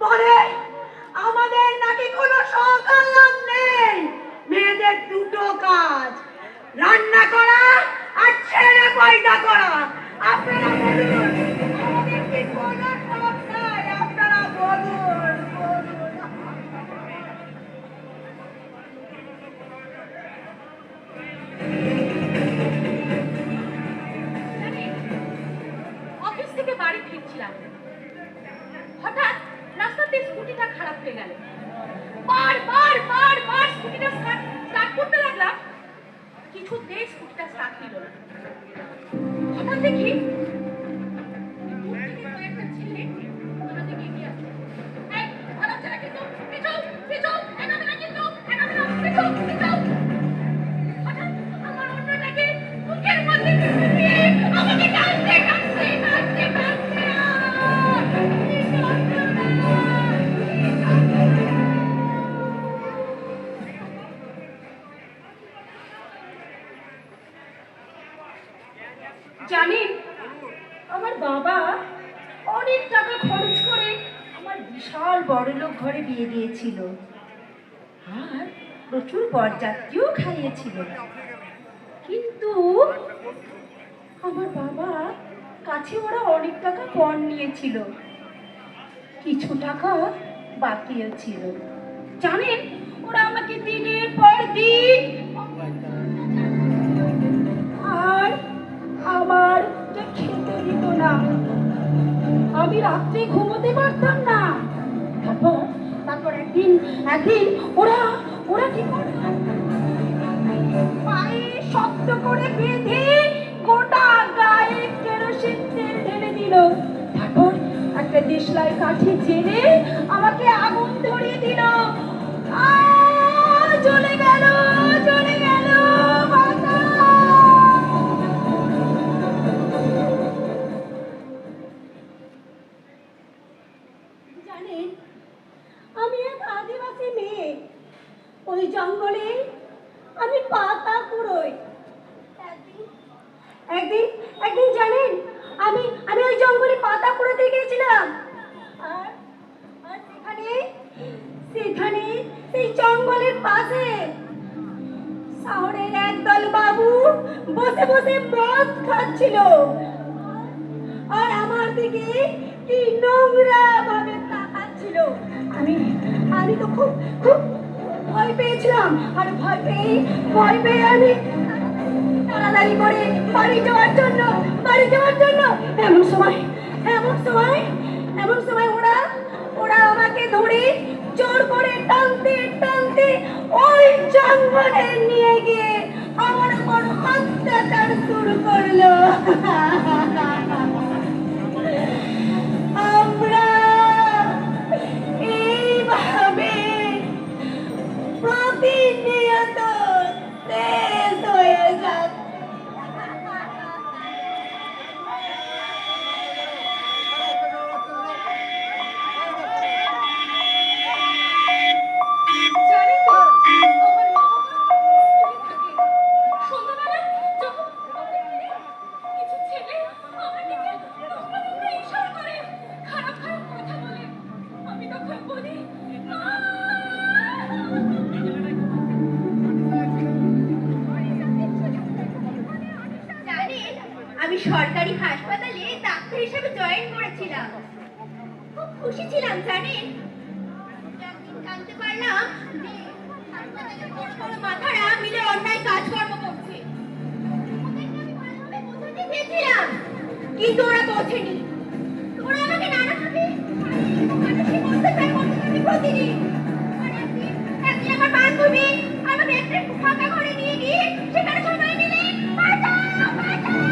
বলে আমাদের নাকি কোনো সকাল্লাদ নেই। মেয়েদের দুটো কাজ, রান্না করা আর ছেলে পয়দা করা। আপনারা বলুন, আমাদের কি কোনো শখ নাই? আপনারা বলুন, বলুন। অফিস থেকে বাড়ি ফিরছিলাম, হঠাৎ রাস্তাতে স্কুটিটা খারাপ হয়ে গেল। বার স্কুটিটা স্টার্ট করতে লাগলাম, কিছুতেই স্কুটিটা স্টার্ট নিল না। হঠাৎ দেখি দূর থেকে কয়েকটা ছেলে আমার দিকে এগিয়ে আসছে। এই, ভালো ছেলে কিন্তু, পিছু, পিছু, এগোবে না কিন্তু, এগোবে না, পিছু, পিছু। হঠাৎ আমার অন্যটাকে বুকের মধ্যে দিয়ে আমাকে টানতে টানতে টানতে টানতে জানেন, আমার বাবা অনেক টাকা খরচ করে আমার বিশাল বড়লোক ঘরে বিয়ে দিয়েছিল, আর প্রচুর বরযাত্রীও খাইয়েছিল। কিন্তু আমার বাবা কাছে ওরা অনেক টাকা পণ নিয়েছিল, কিছু টাকা বাকিও ছিল। জানেন, ওরা আমাকে দিনের পর দিন আর আমার খেতে দিত না। আমি রাত্রে ঘুমোতে পারতাম না। তারপর একদিন ওরা ওরা কি করলো, পায়ে শক্ত করে বেঁধে গোটা গায়ে কেরোসিন তেল ঢেলে দিল। তারপর একটা দেশলাই কাঠি ছেড়ে আমাকে আগুন ধরিয়ে দিল। জ্বলে গেল, জ্বলে গেল। জানেন, আমি এক আদিবাসী মেয়ে, ওই জঙ্গলে আমি পাতা কুড়োই। একদিন একদিন জানেন, আমি আমি ওই জঙ্গলে পাতা কুড়োতে গেছিলাম, আর আর সেখানে সেখানে সেই জঙ্গলের পাশে শহরের একদল বাবু বসে বসে মদ খাচ্ছিল, আর আমার দিকে কি নোংরা ভাবে তাকাচ্ছিল। আমি আমি তো খুব খুব ভয় পেয়েছিলাম, আর ভয় পেয়ে আমি তাড়াতাড়ি করে বাড়ি যাওয়ার জন্য এমন সময় ওরা আমাকে ধরে জোর করে টানতে টানতে ওই জঙ্গলে নিয়ে গিয়ে আমার উপর অত্যাচার শুরু করলো। আমরা এইভাবে প্রতিনিয়ত শেষ হয়ে যাচ্ছে। আমি সরকারি হাসপাতালে ডাক্তার হিসেবে জয়েন করেছিলাম, খুব খুশি ছিলাম। জানেন, একদিন জানতে পারলাম যে হাসপাতালে বড় বড় মাথারা মিলে অন্যায় কাজকর্ম করছে। ওদেরকে আমি ভালোভাবে বোঝাতে চেয়েছিলাম, কিন্তু ওরা বোঝেনি। ওরা আমাকে নানাভাবে মানসিক অত্যাচার করতে প্রতিদিন। একদিন আমার বান্ধবী আমাকে একটা ফাঁকা ঘরে নিয়ে গিয়ে সেখানে সবাই মিলে বাঁচাও, বাঁচাও,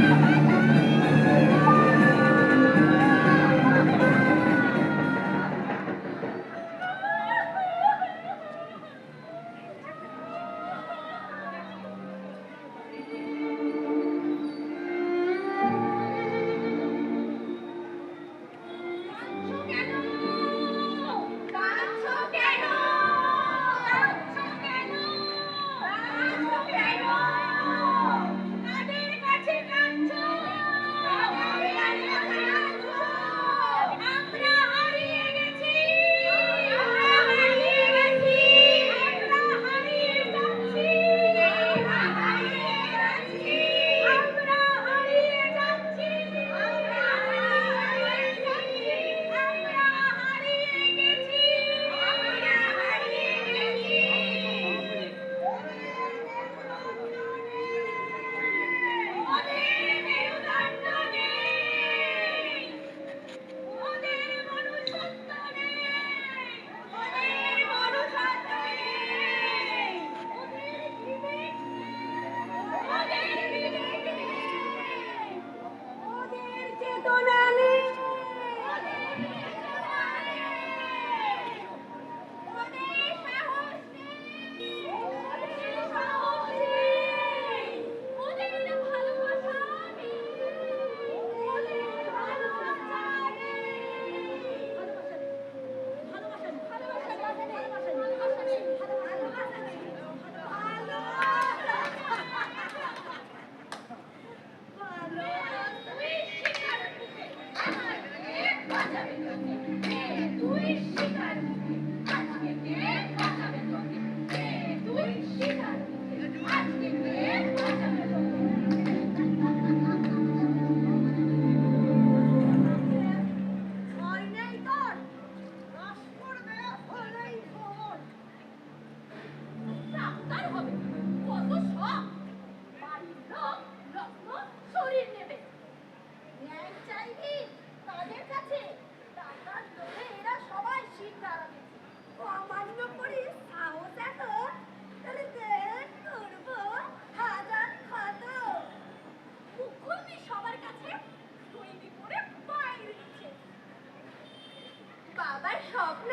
স্বপ্ন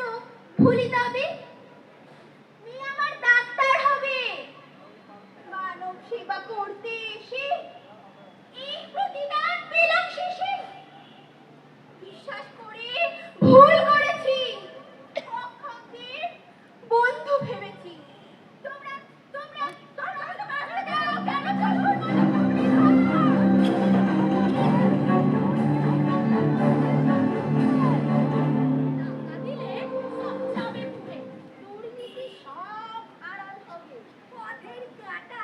ভুলিতে হবে, মেয়ে আমার ডাক্তার হবে। মানব সেবা করতে এসে এই প্রতিদান পেলাম শেষে। বিশ্বাস করে ভুল করেছি, অক্ষমদের বন্ধু ভেবেছি। তোমরা তোমরা তোমরা তোমরা দাও কেন চলো টাকা দিলে সব যাবে পুড়ে, দুর্নীতি সব আড়াল হবে, পথের কাঁটা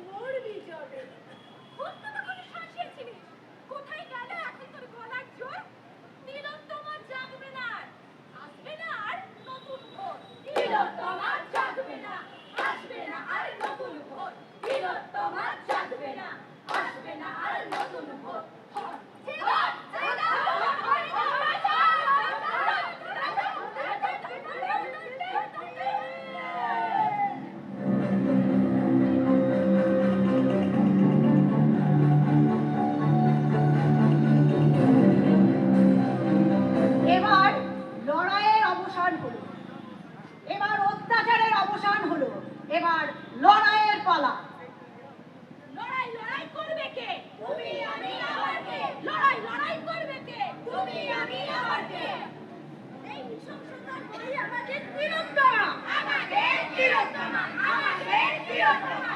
মরবি যাবে। ভক্ত তখন শাসিয়েছিলি, কোথায় গেল এখন তোর গলার জোর? তিলোত্তমা জাগবে না, আসবে না আর নতুন ভোর। তিলোত্তমা জাগবে না, আসবে না আর নতুন ভোর। তিলোত্তমা জাগবে না, আসবে না আর নতুন ভোর। এবার লড়াইয়ের অবসান হলো, এবার অত্যাচারের অবসান হলো, এবার লড়াইয়ের পালা। লড়াই লড়াই করবে কে? তুমি আমি আবার কে? লড়াই লড়াই করবে কে? তুমি আমি আবার কে? এই নৃশংসতার বলি আমাদের তিলোত্তমা, আমাদের তিলোত্তমা, আমাদের তিলোত্তমা।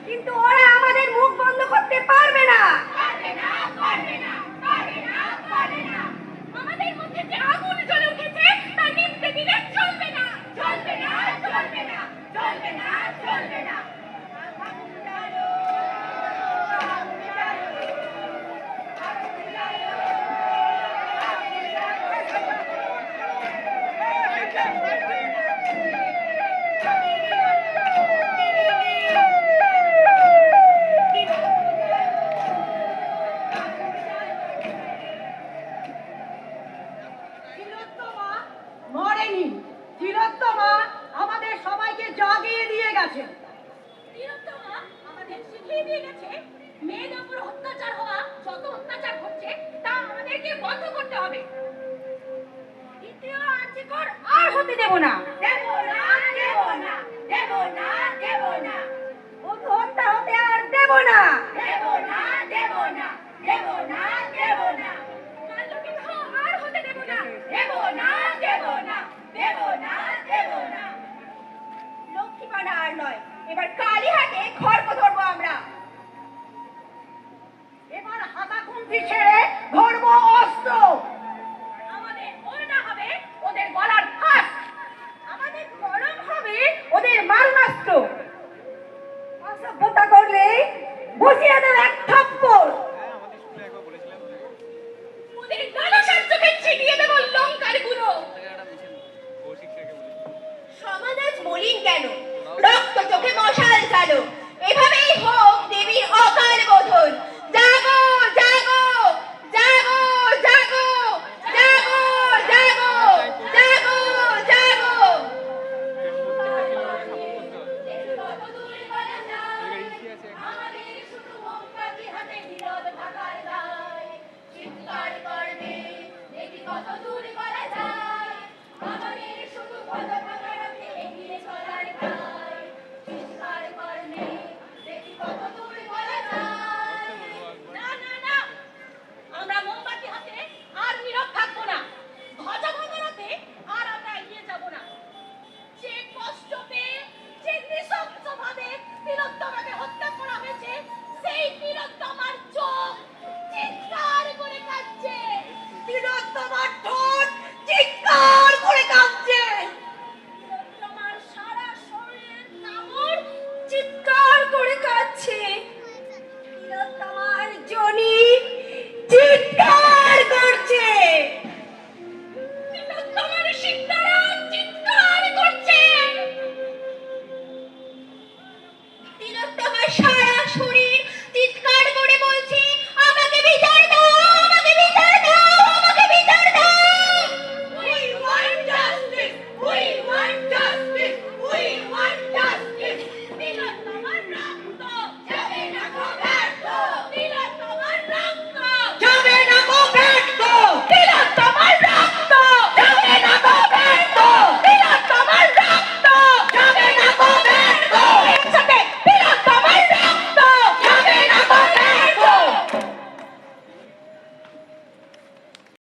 কিন্তু ওরা আমাদের মুখ বন্ধ করতে পারবে না। পারবে না, পারবে না, পারবে না, পারবে না। আমাদের মধ্যে যে আগুন জ্বলে উঠেছে তা নিভতে দিলে চলবে না, চলবে না, চলবে না, চলবে না, চলবে না। তিলোত্তমা মরেনি, তিলোত্তমা আমাদের সবাইকে জাগিয়ে দিয়ে গেছে। তিলোত্তমা আমাদের শিখিয়ে দিয়ে গেছে, মেয়েদের উপর অত্যাচার হওয়া, যত অত্যাচার হচ্ছে তা আমাদেরকে বন্ধ করতে হবে। দ্বিতীয় আর্যিকর আর হতে দেব না, দেব না, দেব না, দেব না, দেব না। বধূ হত্যা হতে আর দেব না। দেব না, দেব না, দেব না, দেব না। বাল্যবিবাহ আর হতে দেব না, দেব না, দেব না, দেব না, দেব না। লক্ষ্মীপাড়া আর নয়, এবার কালীহাটে খড়গ ধরবো আমরা। এবার হাতা খুন্তি ছেড়ে ধরবো অস্ত্র। আমাদের ওড়না হবে ওদের গলার ফাঁস, আমাদের কলম হবে ওদের মারণাস্ত্র। অসভ্যতা করলে বসিয়ে দেব এক থাপ্পড়। ওদের লালসার চোখে ছিটিয়ে দেব লঙ্কার গুঁড়ো। সমাজ আজ মলিন কেন? রক্ত চোখে মশাল চালো, এভাবে